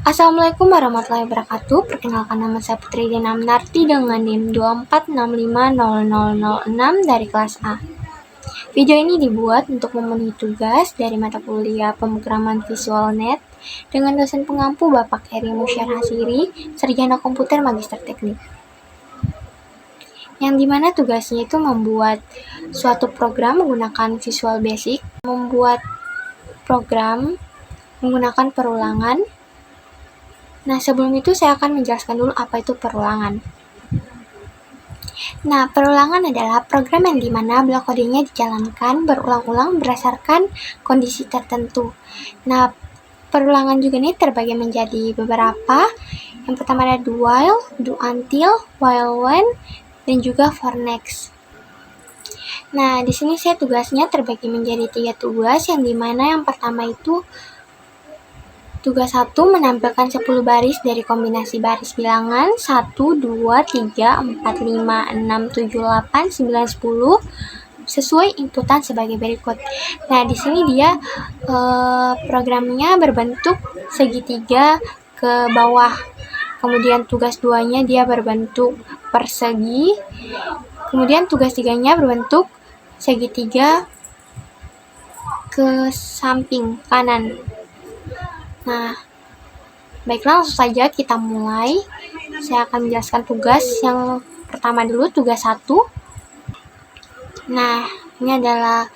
Assalamualaikum warahmatullahi wabarakatuh. Perkenalkan, nama saya Putri Dina Aminarti dengan NIM 24650006 dari kelas A. Video ini dibuat untuk memenuhi tugas dari mata kuliah pemrograman visual net dengan dosen pengampu Bapak Eri Musyar Hasiri, Sarjana Komputer Magister Teknik. Yang dimana tugasnya itu membuat suatu program menggunakan Visual Basic, membuat program menggunakan perulangan. Nah, sebelum itu saya akan menjelaskan dulu apa itu perulangan. Nah, perulangan adalah program yang dimana blok kodenya dijalankan berulang-ulang berdasarkan kondisi tertentu. Nah, perulangan juga ini terbagi menjadi beberapa. Yang pertama ada do while, do until, while when, dan juga for next. Nah, di sini saya tugasnya terbagi menjadi 3 tugas, yang dimana yang pertama itu tugas 1 menampilkan 10 baris dari kombinasi baris bilangan 1, 2, 3, 4, 5, 6, 7, 8, 9, 10 sesuai inputan sebagai berikut. Nah, di sini dia programnya berbentuk segitiga ke bawah. Kemudian tugas 2-nya dia berbentuk persegi. Kemudian tugas 3-nya berbentuk segitiga ke samping kanan. Nah, baiklah, langsung saja kita mulai. Saya akan menjelaskan tugas yang pertama dulu, tugas 1. Nah, ini adalah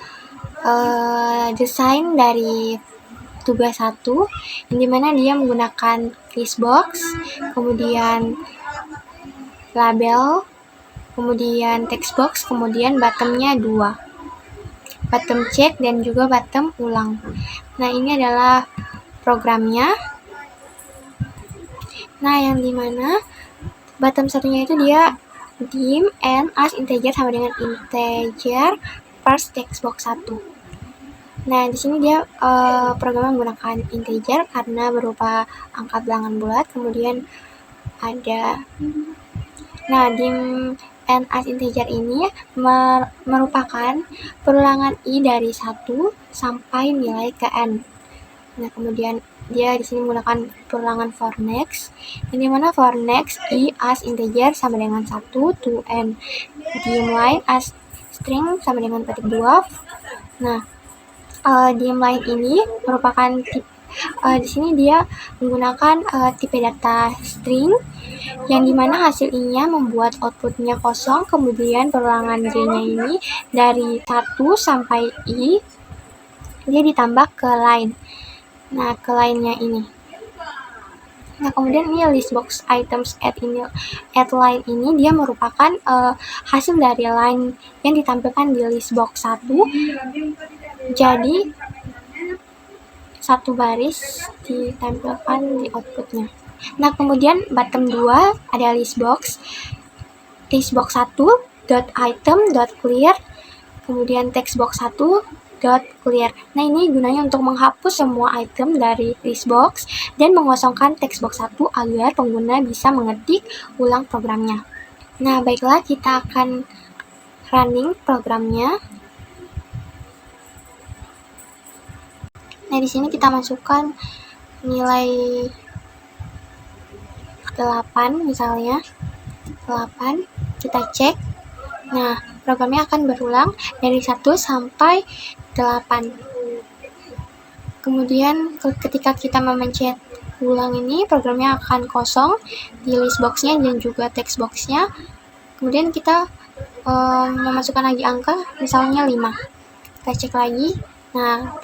desain dari tugas 1, yang dimana dia menggunakan listbox, kemudian label, kemudian textbox, kemudian bottomnya 2. Bottom check dan juga bottom ulang. Nah, ini adalah programnya. Nah, yang dimana bottom satunya itu dia dim and as integer sama dengan integer first textbox 1. Nah, di sini dia programnya menggunakan integer karena berupa angka bilangan bulat. Kemudian ada dim and as integer ini merupakan perulangan i dari 1 sampai nilai ke n. Nah, kemudian dia di sini menggunakan perulangan for next, yang dimana for next i as integer sama dengan 1 to n, dim line as string sama dengan petik 2. Nah, dim line ini merupakan di sini dia menggunakan tipe data string, yang dimana hasil i-nya membuat outputnya kosong. Kemudian perulangan j-nya ini dari 1 sampai i dia ditambah ke line. Nah, ke line-nya ini. Nah, kemudian ini listbox items add line ini dia merupakan hasil dari line yang ditampilkan di listbox 1. Jadi satu baris ditampilkan di outputnya. Nah, kemudian bottom 2 ada listbox 1 dot item dot clear, kemudian textbox 1 dot clear. Nah, ini gunanya untuk menghapus semua item dari listbox dan mengosongkan textbox 1 agar pengguna bisa mengetik ulang programnya. Nah, baiklah, kita akan running programnya. Nah, di sini kita masukkan nilai 8 misalnya. 8, kita cek. Nah, programnya akan berulang dari 1 sampai 8. Kemudian ketika kita memencet ulang ini, programnya akan kosong di listbox-nya dan juga textbox-nya. Kemudian kita memasukkan lagi angka, misalnya 5. Kita cek lagi. Nah,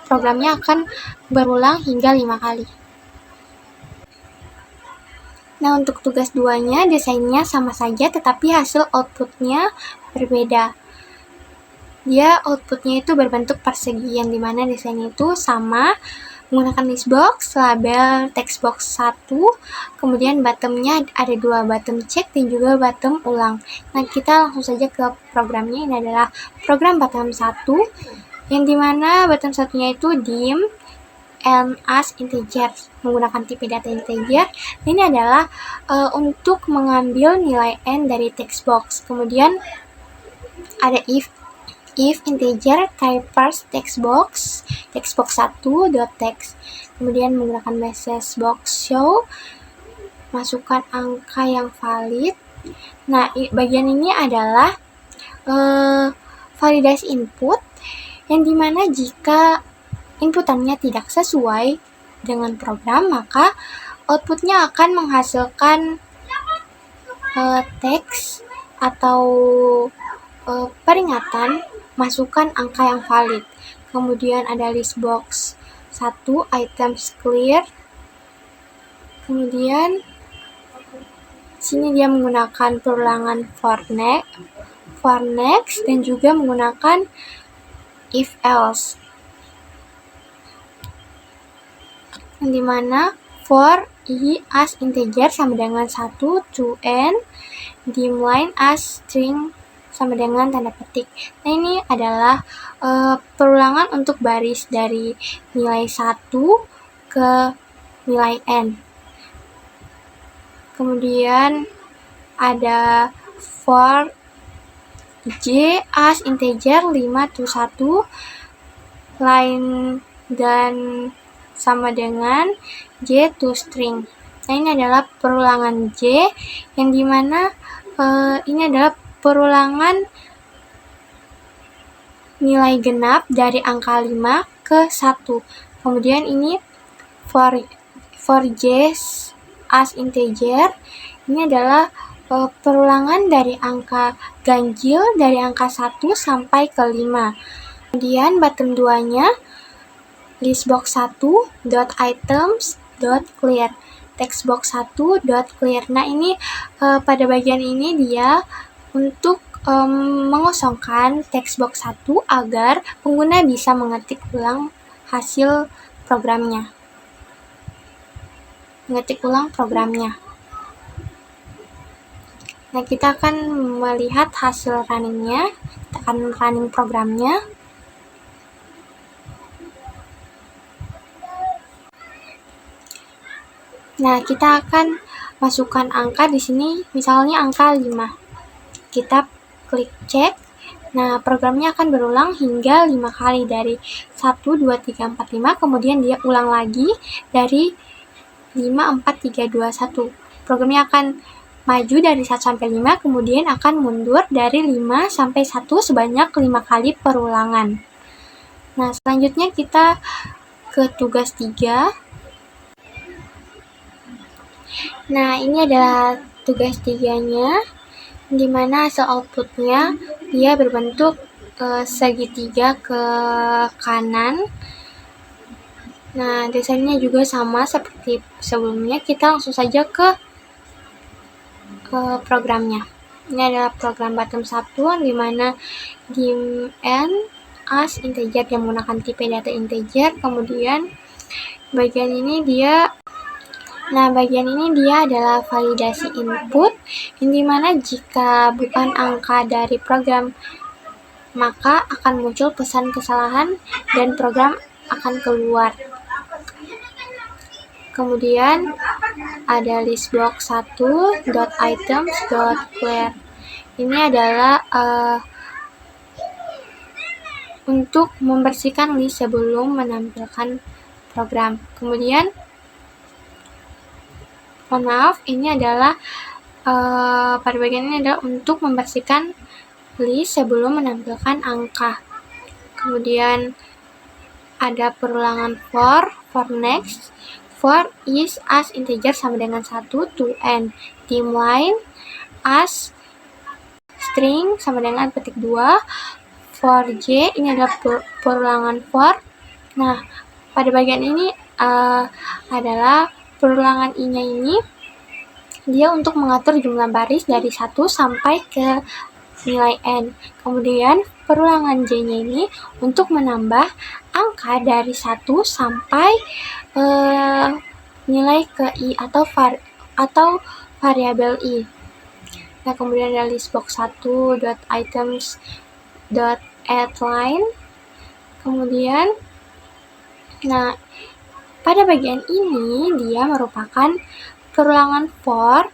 programnya akan berulang hingga 5 kali. Nah, untuk tugas 2-nya desainnya sama saja, tetapi hasil outputnya berbeda. Dia outputnya itu berbentuk persegi, yang dimana desainnya itu sama, menggunakan listbox, label, textbox 1, kemudian bottomnya ada 2, bottom check dan juga bottom ulang. Nah, kita langsung saja ke programnya. Ini adalah program bottom 1, yang dimana bottom satunya itu dim and as integer menggunakan tipe data integer. Ini adalah untuk mengambil nilai n dari textbox. Kemudian ada if if integer type parse text box 1.text, kemudian menggunakan message box show, masukkan angka yang valid. Nah, bagian ini adalah validasi input, yang dimana jika inputannya tidak sesuai dengan program, maka outputnya akan menghasilkan teks atau peringatan masukkan angka yang valid. Kemudian ada list box 1 items clear. Kemudian sini dia menggunakan perulangan for next dan juga menggunakan if else, yang dimana for i as integer sama dengan 1 to n, dimline as string sama dengan tanda petik. Nah, ini adalah perulangan untuk baris dari nilai 1 ke nilai n. Kemudian ada for j as integer 5 to 1, line dan sama dengan j to string. Nah, ini adalah perulangan j, yang dimana ini adalah perulangan nilai genap dari angka 5 ke 1. Kemudian ini for j as integer, ini adalah perulangan dari angka ganjil dari angka 1 sampai ke 5. Kemudian bottom 2-nya listbox 1.items.clear, textbox 1.clear. Nah, ini pada bagian ini dia untuk mengosongkan textbox 1 agar pengguna bisa mengetik ulang hasil programnya. Nah, kita akan melihat hasil runningnya. Kita akan running programnya. Nah, kita akan masukkan angka di sini, misalnya angka 5. Kita klik cek. Nah, programnya akan berulang hingga 5 kali dari 1, 2, 3, 4, 5. Kemudian dia ulang lagi dari 5, 4, 3, 2, 1. Programnya akan maju dari 1 sampai 5, kemudian akan mundur dari 5 sampai 1 sebanyak 5 kali perulangan. Nah, selanjutnya kita ke tugas 3. Nah, ini adalah tugas 3-nya, di mana hasil outputnya dia berbentuk segitiga ke kanan. Nah, desainnya juga sama seperti sebelumnya. Kita langsung saja ke programnya. Ini adalah program bottom 1, di mana dim n as integer yang menggunakan tipe data integer. Kemudian bagian ini dia adalah validasi input, yang dimana jika bukan angka dari program, maka akan muncul pesan kesalahan dan program akan keluar. Kemudian ada listbox 1.items.clear. Ini adalah untuk membersihkan list sebelum menampilkan program. Kemudian ini adalah pada bagian ini adalah untuk membersihkan list sebelum menampilkan angka. Kemudian ada perulangan for next, for is as integer sama dengan 1 to n, dimline as string sama dengan petik 2, for j ini adalah perulangan for. Nah, pada bagian ini adalah perulangan i-nya ini dia untuk mengatur jumlah baris dari 1 sampai ke nilai n. Kemudian perulangan j-nya ini untuk menambah angka dari 1 sampai nilai ke i atau variabel i. Nah, kemudian ada listbox 1.items.addLine. Kemudian pada bagian ini dia merupakan perulangan for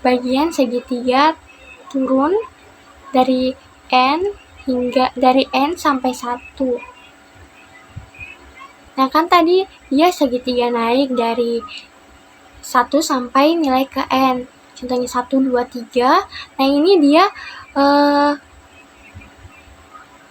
bagian segitiga turun dari n hingga dari n sampai 1. Nah, kan tadi dia segitiga naik dari 1 sampai nilai ke n. Contohnya 1, 2, 3. Nah, ini dia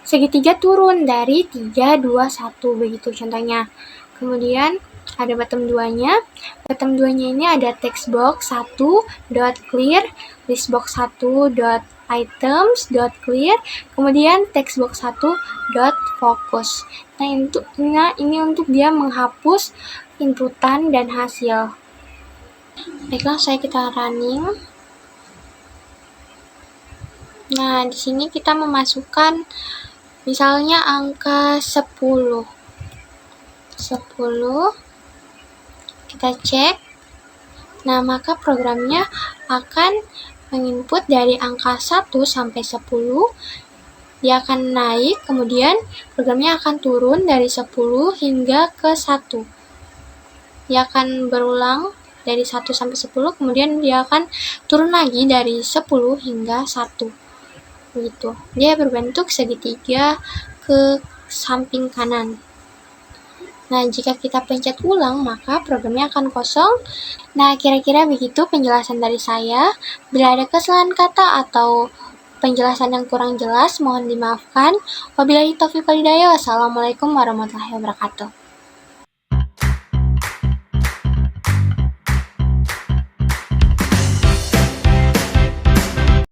segitiga turun dari 3, 2, 1. Begitu contohnya. Kemudian ada bottom 2-nya. Bottom 2-nya ini ada textbox 1.clear, listbox 1.items.clear, kemudian textbox 1.focus. Nah, ini untuk dia menghapus inputan dan hasil. Baiklah, kita running. Nah, di sini kita memasukkan misalnya angka 10. Kita cek. Nah, maka programnya akan menginput dari angka 1 sampai 10. Dia akan naik, kemudian programnya akan turun dari 10 hingga ke 1. Dia akan berulang dari 1 sampai 10, kemudian dia akan turun lagi dari 10 hingga 1. Begitu. Dia berbentuk segitiga ke samping kanan. Nah, jika kita pencet ulang, maka programnya akan kosong. Nah, kira-kira begitu penjelasan dari saya. Bila ada kesalahan kata atau penjelasan yang kurang jelas, mohon dimaafkan. Wabillahi taufiq wal hidayah. Wassalamualaikum warahmatullahi wabarakatuh.